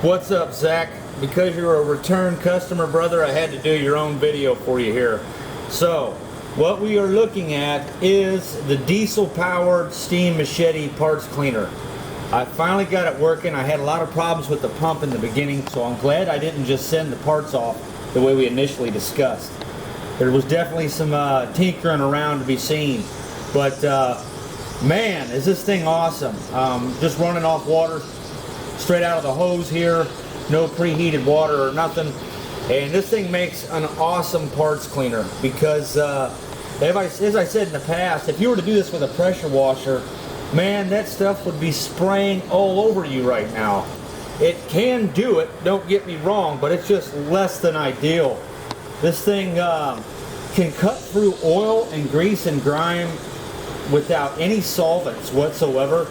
What's up, Zach? Because you're a return customer, brother, I had to do your own video for you here. So, what we are looking at is the diesel-powered steam Machete parts cleaner. I finally got it working. I had a lot of problems with the pump in the beginning, so I'm glad I didn't just send the parts off the way we initially discussed. There was definitely some tinkering around to be seen, but man, is this thing awesome. Just running off water straight out of the hose here, no preheated water or nothing, and this thing makes an awesome parts cleaner because as I said in the past, if you were to do this with a pressure washer, man, that stuff would be spraying all over you right now. It can do it, don't get me wrong, but it's just less than ideal. This thing can cut through oil and grease and grime without any solvents whatsoever.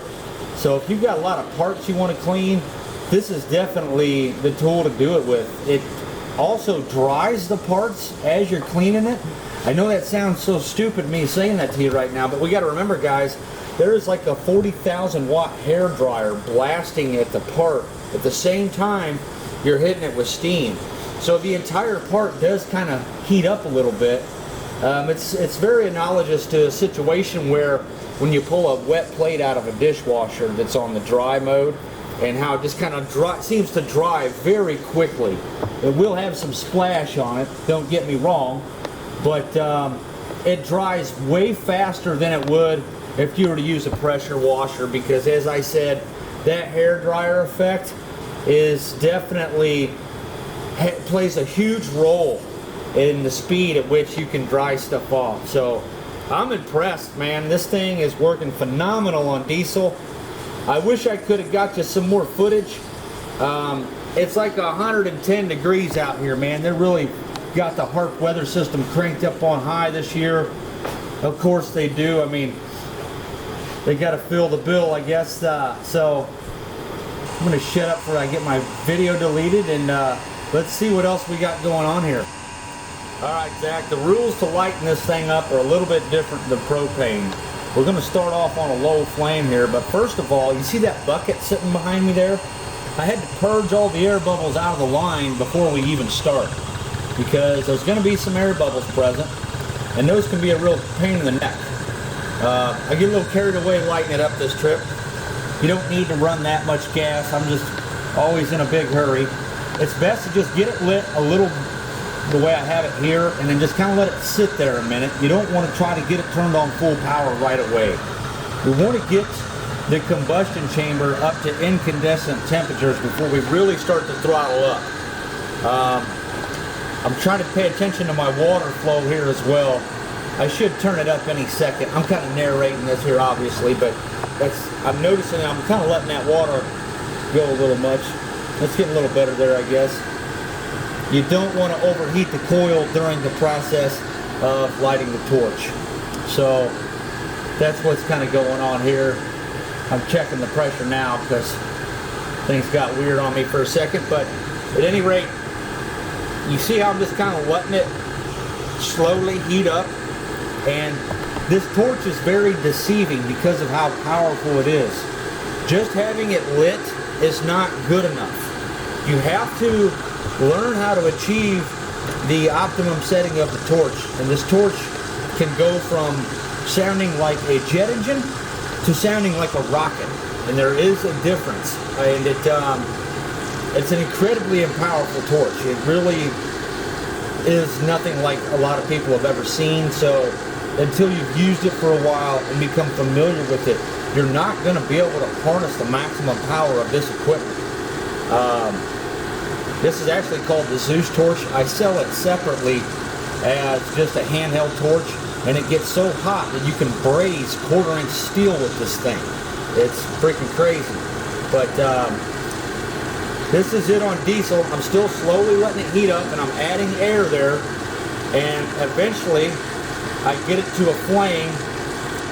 So if you've got a lot of parts you want to clean, this is definitely the tool to do it with. It also dries the parts as you're cleaning it. I know that sounds so stupid, me saying that to you right now, but we got to remember, guys, there is like a 40,000 watt hair dryer blasting at the part at the same time you're hitting it with steam. So the entire part does kind of heat up a little bit. It's very analogous to a situation where when you pull a wet plate out of a dishwasher that's on the dry mode, and how it just kind of seems to dry very quickly. It will have some splash on it, don't get me wrong, but it dries way faster than it would if you were to use a pressure washer, because as I said, that hair dryer effect is definitely plays a huge role in the speed at which you can dry stuff off. So I'm impressed, man. This thing is working phenomenal on diesel. I wish I could have got you some more footage. It's like 110 degrees out here, man. They really got the HARP weather system cranked up on high this year. Of course they do. I mean, they got to fill the bill, I guess. So I'm going to shut up before I get my video deleted, and let's see what else we got going on here. Alright, Zach, the rules to lighten this thing up are a little bit different than propane. We're going to start off on a low flame here, but first of all, you see that bucket sitting behind me there? I had to purge all the air bubbles out of the line before we even start, because there's going to be some air bubbles present, and those can be a real pain in the neck. I get a little carried away lighting it up this trip. You don't need to run that much gas. I'm just always in a big hurry. It's best to just get it lit a little the way I have it here, and then just kind of let it sit there a minute. You don't want to try to get it turned on full power right away. We want to get the combustion chamber up to incandescent temperatures before we really start to throttle up. I'm trying to pay attention to my water flow here as well. I should turn it up any second. I'm kind of narrating this here, obviously, but I'm noticing I'm kind of letting that water go a little much. Let's get a little better there, I guess. You don't want to overheat the coil during the process of lighting the torch. So that's what's kind of going on here. I'm checking the pressure now because things got weird on me for a second, but at any rate, you see how I'm just kind of letting it slowly heat up, and this torch is very deceiving because of how powerful it is. Just having it lit is not good enough. You have to learn how to achieve the optimum setting of the torch, and this torch can go from sounding like a jet engine to sounding like a rocket, and there is a difference, and it's an incredibly powerful torch. It really is nothing like a lot of people have ever seen. So until you've used it for a while and become familiar with it, you're not going to be able to harness the maximum power of this equipment. This is actually called the Zeus torch. I sell it separately as just a handheld torch, and it gets so hot that you can braise 1/4-inch steel with this thing. It's freaking crazy. But this is it on diesel. I'm still slowly letting it heat up, and I'm adding air there, and eventually I get it to a flame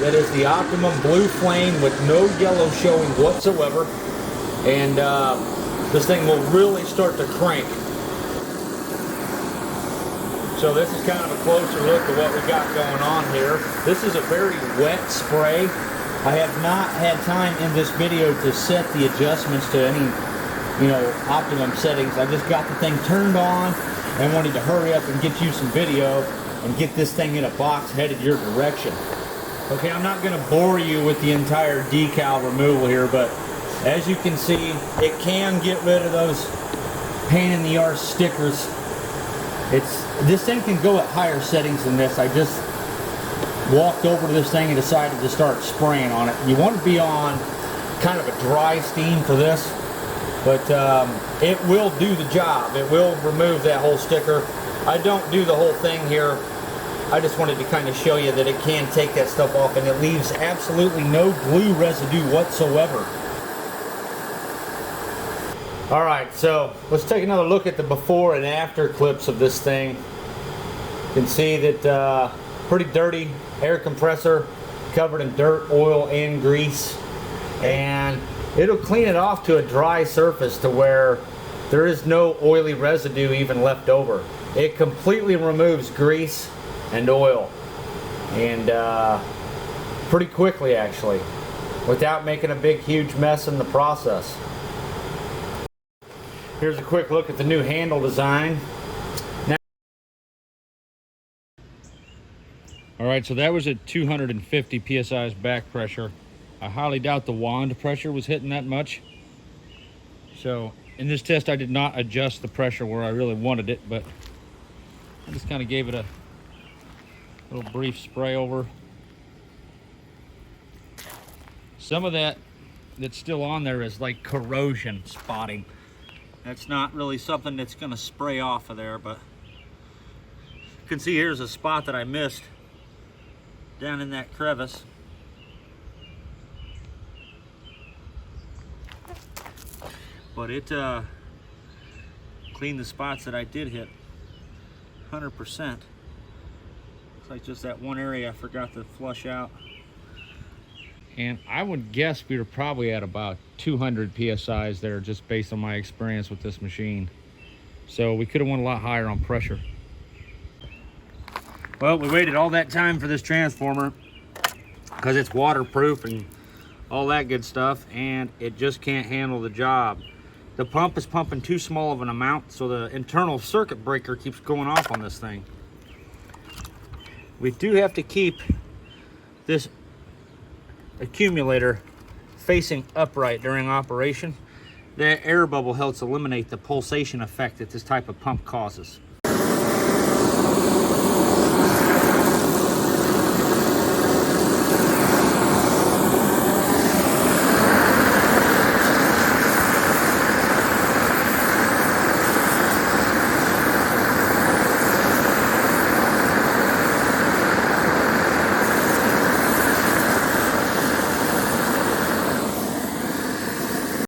that is the optimum blue flame with no yellow showing whatsoever, and this thing will really start to crank. So this is kind of a closer look at what we got going on here. This is a very wet spray. I have not had time in this video to set the adjustments to any you know, optimum settings. I just got the thing turned on and wanted to hurry up and get you some video and get this thing in a box headed your direction. Okay, I'm not going to bore you with the entire decal removal here, but as you can see, it can get rid of those pain in the arse stickers. This thing can go at higher settings than this. I just walked over to this thing and decided to start spraying on it. You want to be on kind of a dry steam for this, but it will do the job. It will remove that whole sticker. I don't do the whole thing here. I just wanted to kind of show you that it can take that stuff off, and it leaves absolutely no glue residue whatsoever. Alright, so let's take another look at the before and after clips of this thing. You can see that pretty dirty air compressor, covered in dirt, oil, and grease. And it'll clean it off to a dry surface to where there is no oily residue even left over. It completely removes grease and oil, and pretty quickly actually, without making a big huge mess in the process. Here's a quick look at the new handle design. Alright, so that was at 250 psi's back pressure. I highly doubt the wand pressure was hitting that much. So in this test I did not adjust the pressure where I really wanted it, but I just kind of gave it a little brief spray over. Some of that that's still on there is like corrosion spotting. That's not really something that's going to spray off of there, but you can see here's a spot that I missed down in that crevice. But it cleaned the spots that I did hit 100%. It's like just that one area I forgot to flush out. And I would guess we were probably at about 200 psi's there, just based on my experience with this machine. So we could have went a lot higher on pressure. Well, we waited all that time for this transformer because it's waterproof and all that good stuff, and it just can't handle the job. The pump is pumping too small of an amount, so the internal circuit breaker keeps going off on this thing. We do have to keep this accumulator facing upright during operation. That air bubble helps eliminate the pulsation effect that this type of pump causes.